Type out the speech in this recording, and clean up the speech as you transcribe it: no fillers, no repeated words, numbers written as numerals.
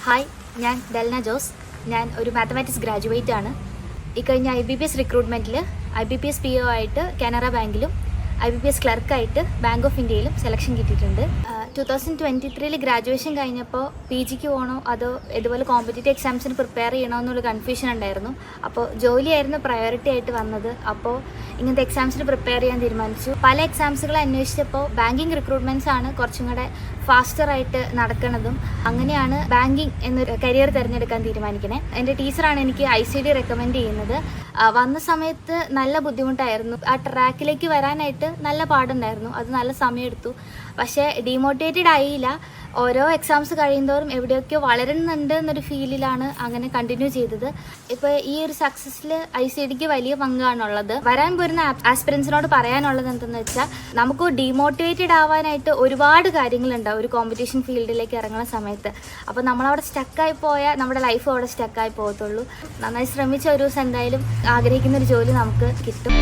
Hi, ഞാൻ ഡെൽന ജോസ്. ഞാൻ ഒരു മാത്തമാറ്റിക്സ് ഗ്രാജുവേറ്റ് ആണ്. ഇക്കഴിഞ്ഞ IBPS റിക്രൂട്ട്മെൻറ്റിൽ IBPS PO ആയിട്ട് കാനറ ബാങ്കിലും IBPS ക്ലർക്കായിട്ട് ബാങ്ക് ഓഫ് ഇന്ത്യയിലും സെലക്ഷൻ കിട്ടിയിട്ടുണ്ട്. 2023 ഗ്രാജുവേഷൻ കഴിഞ്ഞപ്പോൾ PGക്ക് പോകണോ അതോ ഇതുപോലെ കോമ്പറ്റേറ്റീവ് എക്സാംസിന് പ്രിപ്പയർ ചെയ്യണോ എന്നുള്ള കൺഫ്യൂഷൻ ഉണ്ടായിരുന്നു. അപ്പോൾ ജോലിയായിരുന്നു പ്രയോറിറ്റി ആയിട്ട് വന്നത്. അപ്പോൾ ഇങ്ങനത്തെ എക്സാംസിന് പ്രിപ്പയർ ചെയ്യാൻ തീരുമാനിച്ചു. പല എക്സാംസുകൾ അന്വേഷിച്ചപ്പോൾ ബാങ്കിങ് റിക്രൂട്ട്മെൻറ്റ്സ് ആണ് കുറച്ചും കൂടെ ഫാസ്റ്ററായിട്ട് നടക്കുന്നതും. അങ്ങനെയാണ് ബാങ്കിങ് എന്നൊരു കരിയർ തിരഞ്ഞെടുക്കാൻ തീരുമാനിക്കണേ. എൻ്റെ ടീച്ചറാണ് എനിക്ക് ICD റെക്കമെൻഡ് ചെയ്യുന്നത്. വന്ന സമയത്ത് നല്ല ബുദ്ധിമുട്ടായിരുന്നു. ആ ട്രാക്കിലേക്ക് വരാനായിട്ട് നല്ല പാടുണ്ടായിരുന്നു. അത് നല്ല സമയമെടുത്തു. പക്ഷേ ഡീമോട്ടിവേറ്റഡ് ആയില്ല. ഓരോ എക്സാംസ് കഴിയുന്തോറും എവിടെയൊക്കെയോ വളരുന്നുണ്ട് എന്നൊരു ഫീലിലാണ് അങ്ങനെ കണ്ടിന്യൂ ചെയ്തത്. ഇപ്പോൾ ഈ ഒരു സക്സസ്സിൽ ICDക്ക് വലിയ പങ്കാണുള്ളത്. വരാൻ പോരുന്ന ആസ്പിറൻസിനോട് പറയാനുള്ളത് എന്തെന്ന് വെച്ചാൽ, നമുക്ക് ഡീമോട്ടിവേറ്റഡ് ആവാനായിട്ട് ഒരുപാട് കാര്യങ്ങളുണ്ടാവും ഒരു കോമ്പറ്റീഷൻ ഫീൽഡിലേക്ക് ഇറങ്ങുന്ന സമയത്ത്. അപ്പോൾ നമ്മളവിടെ സ്റ്റക്കായി പോയാൽ നമ്മുടെ ലൈഫ് അവിടെ സ്റ്റക്കായി പോകത്തുള്ളൂ. നന്നായി ശ്രമിച്ച ഒരു ദിവസം എന്തായാലും ആഗ്രഹിക്കുന്നൊരു ജോലി നമുക്ക് കിട്ടും.